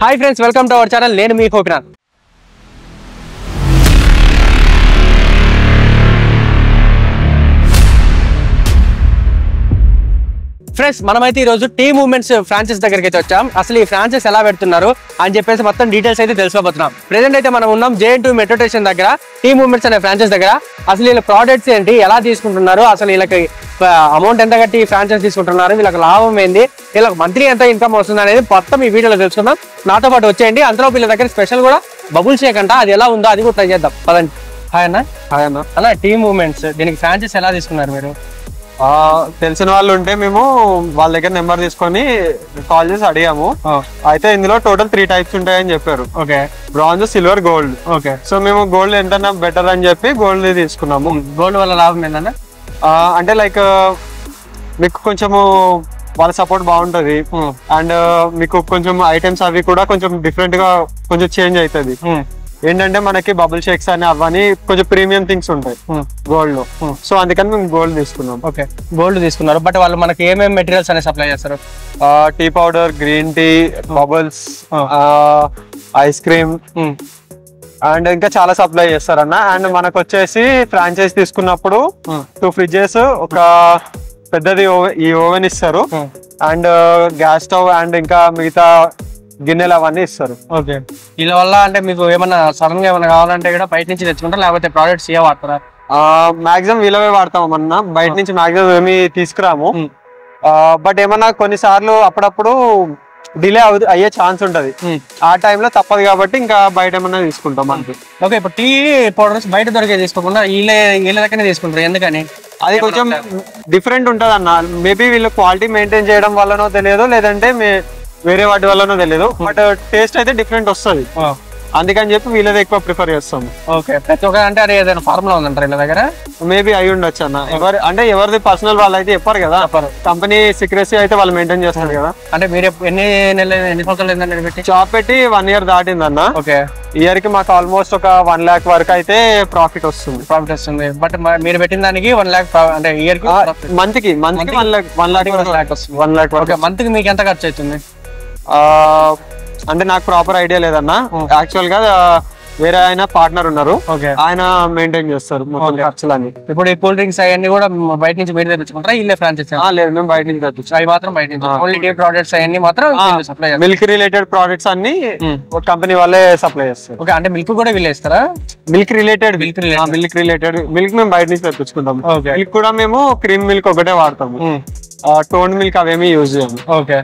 Hi friends, welcome to our channel. నేను మీ Gopinath. Friends, మనమైతే ఈ రోజు టీ మూవ్మెంట్స్ ఫ్రాంచైజ్ దగ్గరికి అయితే వచ్చాం. అసలు ఈ ఫ్రాంచైజ్ ఎలా పెడుతున్నారు అని చెప్పేసి మొత్తం డీటెయిల్స్ అయితే తెలుసుకోబోతున్నాం. ప్రెజెంట్ అయితే మనం ఉన్నాం JN2 మెట్రో స్టేషన్ దగ్గర, టీ మూవ్మెంట్స్ అనే ఫ్రాంచైజ్ దగ్గర. అసలు వీళ్ళ ప్రోడక్ట్స్ ఏంటి, ఎలా తీసుకుంటున్నారు, అసలు వీళ్ళకి అమౌంట్ ఎంత కట్టి ఫ్రాంచైజ్ తీసుకుంటున్నారు, వీళ్ళకి లాభం ఏంది, వీళ్ళకి మంత్లీ ఎంత ఇన్కమ్ వస్తుంది అనేది మొత్తం ఈ వీడియోలో తెలుసుకుందాం. నాతో పాటు వచ్చేయండి. అందులో వీళ్ళ దగ్గర స్పెషల్ కూడా బబుల్ షేక్ అంట, అది ఎలా ఉందో అది కూడా ట్రై చేద్దాం. పదండి. హాయ్ అన్న. హాయ్ అన్న. అన్న, టీ మూవ్మెంట్స్ దీనికి ఫ్రాంచైజ్ ఎలా తీసుకున్నారు మీరు? తెలిసిన వాళ్ళు ఉంటే మేము వాళ్ళ దగ్గర నెంబర్ తీసుకొని కాల్ చేసి అడిగాము. అయితే ఇందులో టోటల్ 3 టైప్స్ ఉంటాయని చెప్పారు. Okay. Bronze, silver, gold. Okay. So మేము గోల్డ్ ఎంతైనా బెటర్ అని చెప్పి గోల్డ్ తీసుకున్నాము. గోల్డ్ వల్ల లాభం ఏంటన్నా? అంటే లైక్ మీకు కొంచెము వాళ్ళ సపోర్ట్ బాగుంటది అండ్ మీకు కొంచెం ఐటమ్స్ అవి కూడా కొంచెం డిఫరెంట్ గా కొంచెం చేంజ్ అవుతుంది. ఏంటంటే మనకి బబుల్ షేక్స్ అని అవన్నీ కొంచెం ప్రీమియం థింగ్స్ ఉంటాయి గోల్డ్ లో. సో అందుకని మేము గోల్డ్ తీసుకున్నాం. ఓకే, గోల్డ్ తీసుకున్నారు. బట్ వాళ్ళు మనకి ఏమేమి మెటీరియల్స్ అనేది సప్లై చేస్తారు? Tea powder, green tea, bubbles, ice cream and ఇంకా చాలా సప్లై చేస్తారన్న. అండ్ మనకు వచ్చేసి ఫ్రాంచైజ్ తీసుకున్నప్పుడు 2 ఫ్రిడ్జెస్, ఒక పెద్దది ఈ ఓవెన్ ఇస్తారు అండ్ గ్యాస్ స్టవ్ అండ్ ఇంకా మిగతా గిన్నెలు అవన్నీ ఇస్తారు. ఓకే. వీళ్ళ వల్ల అంటే మీకు ఏమన్నా సడన్ గా ఏమైనా కావాలంటే కూడా బయట నుంచి తెచ్చుకుంటారా, లేకపోతే ప్రోడక్ట్స్ ఏ వాడతారా? మాక్సిమం వీళ్ళవే వాడతాం అన్న. బయట నుంచి మాక్సిమం ఏమి తీసుకురాము. బట్ ఏమన్నా కొన్నిసార్లు అప్పుడప్పుడు డిలే అయ్యే ఛాన్స్ ఉంటది. ఆ టైంలో తప్పదు కాబట్టి ఇంకా బయట ఏమన్నా తీసుకుంటాం అంతే. ఓకే. ఇప్పుడు టీ పౌడర్స్ బయట దొరికే తీసుకోకుండా వీళ్ళ దగ్గరనే తీసుకుంటారు, ఎందుకని? అది కొంచెం డిఫరెంట్ ఉంటది అన్న. మేబీ వీళ్ళు క్వాలిటీ మెయింటైన్ చేయడం వల్లనో తెలియదు, లేదంటే వేరే వాటి వల్లనో తెలియదు, బట్ టేస్ట్ అయితే డిఫరెంట్ వస్తుంది. అందుకని చెప్పి వీళ్ళది ఎక్కువ ప్రిఫర్ చేస్తాము. ఓకే. ప్రతి ఒక్క అంటే అది ఏదైనా ఫార్ములా ఉందంటారు వీళ్ళ దగ్గర? మేబీ అయి ఉండొచ్చు అన్న. ఎవరిది పర్సనల్ వాళ్ళు అయితే చెప్పారు కదా, కంపెనీ సీక్రెసీ అయితే వాళ్ళు మెయింటైన్ చేస్తారు కదా. అంటే మీరు ఎన్ని సంవత్సరాలు ఏంటంటే షాప్ పెట్టి 1 year దాటింది అన్న. ఓకే. ఇయర్ కి మాకు ఆల్మోస్ట్ ఒక 1 lakh వరకు అయితే ప్రాఫిట్ వస్తుంది. బట్ మీరు పెట్టిన దానికి 1 lakh అంటే ఇయర్ కి మంత్ కి 1 lakh వస్తుంది. 1 lakh వరకు. మంత్ కి మీకు ఎంత ఖర్చు అవుతుంది? అంటే నాకు ప్రాపర్ ఐడియా లేదన్న. యాక్చువల్ గా వేరే ఆయన పార్ట్నర్ ఉన్నారు, ఆయన మెయింటైన్ చేస్తారు మొత్తం ఖర్చులన్నీ. ఇప్పుడు ఈ కూల్ డ్రింక్స్ అవన్నీ కూడా బయట నుంచి మీరు తెచ్చుకుంటారా, ఇల్లే ఫ్రాంచైజ్? లేదు, మేము బయట నుంచి తెచ్చు. అవి మాత్రం బయట నుంచి. ఓన్లీ టీ ప్రొడక్ట్స్ అవన్నీ మాత్రం సప్లై చేస్తారు. మిల్క్ రిలేటెడ్ ప్రొడక్ట్స్ అన్ని కంపెనీ వాళ్ళే సప్లై చేస్తారు. ఓకే. అంటే మిల్క్ కూడా వీళ్ళు ఇస్తారా? మిల్క్ రిలేటెడ్ మిల్క్ మేము బయట నుంచి తెప్పించుకుంటాము. మిల్క్ కూడా మేము క్రీమ్ మిల్క్ ఒకటే వాడతాము, టోన్ మిల్క్ అవేమి యూజ్ చేయము. ఓకే.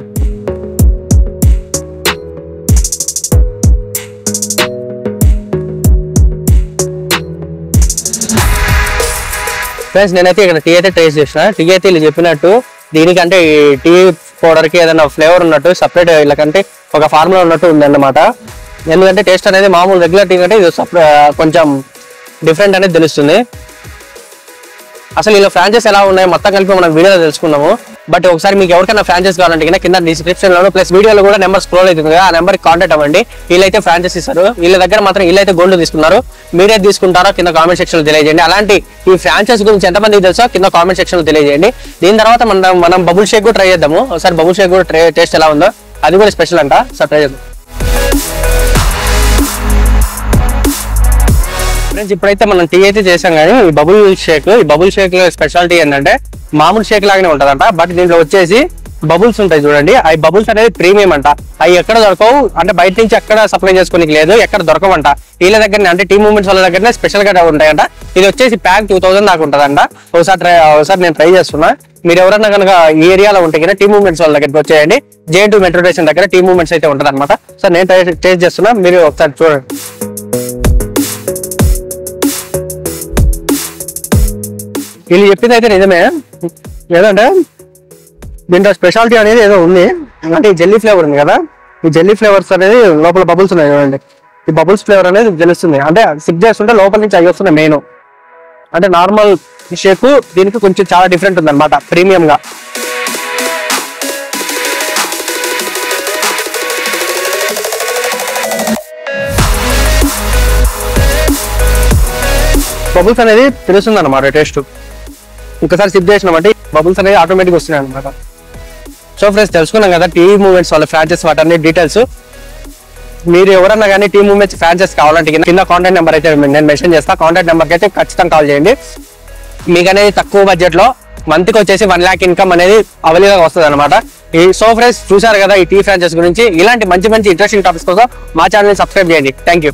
ఫ్రెండ్స్, నేనైతే ఇక్కడ టీ అయితే టేస్ట్ చేసిన. టీ అయితే వీళ్ళు చెప్పినట్టు దీనికంటే ఈ టీ పౌడర్ కి ఏదైనా ఫ్లేవర్ ఉన్నట్టు సపరేట్ వీళ్ళకంటే ఒక ఫార్ములా ఉన్నట్టు ఉందన్నమాట. ఎందుకంటే టేస్ట్ అనేది మామూలు రెగ్యులర్ టీ కంటే ఇది కొంచెం డిఫరెంట్ అనేది తెలుస్తుంది. అసలు వీళ్ళ ఫ్రాంచైజ్ ఎలా ఉన్నాయి మొత్తం కలిపి మనం వీడియోలో తెలుసుకున్నాము. బట్ ఒకసారి మీకు ఎవరికైనా ఫ్రాంచైజ్ కావాలంటే కింద డిస్క్రిప్షన్ లో ప్లస్ వీడియోలో కూడా నెంబర్ స్క్రోల్ అవుతుంది, ఆ నెంబర్ కి కాంటాక్ట్ అవ్వండి. వీళ్ళైతే ఫ్రాంచైజ్ ఇస్తారు. వీళ్ళ దగ్గర మాత్రం వీళ్ళైతే గోల్డ్ తీసుకున్నారు. మీరే తీసుకుంటారో కింద కామెంట్ సెక్షన్ లో తెలియజేయండి. అలాంటి ఈ ఫ్రాంచైజ్ గురించి ఎంతమందికి తెలుసో కింద కామెంట్ సెక్షన్ లో తెలియజేయండి. దీని తర్వాత మనం బబుల్ షేక్ కూడా ట్రై చేద్దాము. ఒకసారి బబుల్ షేక్ కూడా టేస్ట్ ఎలా ఉందో, అది కూడా స్పెషల్ అంట. సార్ ట్రై చేద్దాం. ఫ్రెండ్స్, ఇప్పుడైతే మనం టీ అయితే చేసాం, కానీ ఈ బబుల్ షేక్ లో స్పెషాలిటీ ఏంటంటే మామూలు షేక్ లాగానే ఉంటదంట. బట్ దీంట్లో వచ్చేసి బబుల్స్ ఉంటాయి చూడండి. ఆ బబుల్స్ అనేది ప్రీమియం అంట. అవి ఎక్కడ దొరకవు, అంటే బయట నుంచి ఎక్కడ సప్లై చేసుకోనికి లేదు, ఎక్కడ దొరకవంట. వీళ్ళ దగ్గరనే అంటే టీ మూవ్మెంట్స్ వాళ్ళ దగ్గరనే స్పెషల్ గా ఉంటాయంట. ఇది వచ్చేసి ప్యాక్ 2000 దాకా ఉంటదంట. ఒకసారి నేను ట్రై చేస్తున్నా. మీరు ఎవరన్నా కనుక ఈ ఏరియాలో ఉంటే కదా టీ మూవ్మెంట్స్ వాళ్ళ దగ్గరికి వచ్చేయండి. JN2 మెట్రో స్టేషన్ దగ్గర టీ మూవ్మెంట్స్ అయితే ఉంటది అనమాట. సార్ నేను టేస్ట్ చేస్తున్నా, మీరు ఒకసారి చూడండి. వీళ్ళు చెప్పింది అయితే నిజమే. ఏదంటే దీంట్లో స్పెషాలిటీ అనేది ఏదో ఉంది. అంటే ఈ జెల్లీ ఫ్లేవర్ ఉంది కదా, ఈ జెల్లీ ఫ్లేవర్స్ అనేది లోపల బబుల్స్ ఉన్నాయి చూడండి. ఈ బబుల్స్ ఫ్లేవర్ అనేది తెలుస్తుంది. అంటే సిప్ చేస్తుంటే లోపల నుంచి అవి వస్తున్నాయి మెయిన్. అంటే నార్మల్ షేక్ దీనికి కొంచెం చాలా డిఫరెంట్ ఉంది అనమాట, ప్రీమియం గా. బబుల్స్ అనేది తెలుస్తుంది అనమాట టేస్ట్. ఇంకోసారి సిప్ చేసినామంటే బబుల్స్ అనేది ఆటోమేటిక్ వస్తున్నాయి అనమాట. సో ఫ్రెండ్స్, తెలుసుకున్నాం కదా టీవీ మూవ్మెంట్స్ వాళ్ళ ఫ్రాంచైజ్ వాటి డీటెయిల్స్. మీరు ఎవరన్నా కానీ టీ మూమెంట్స్ ఫ్రాంచైజ్ కావాలంటే కింద కాంటాక్ట్ నెంబర్ అయితే నేను మెన్షన్ చేస్తా. కాంటాక్ట్ నెంబర్కి అయితే ఖచ్చితంగా కాల్ చేయండి. మీకు అనేది తక్కువ బడ్జెట్ లో మంత్కి వచ్చేసి 1 lakh ఇన్కమ్ అనేది అవైలబుల్ గా వస్తుంది అనమాట. ఈ సో ఫ్రెండ్స్ చూసారు కదా ఈ టీ ఫ్రాంచైజ్ గురించి. ఇలాంటి మంచి మంచి ఇంట్రెస్టింగ్ టాపిక్స్ కోసం మా ఛానల్ సబ్స్క్రైబ్ చేయండి. Thank you.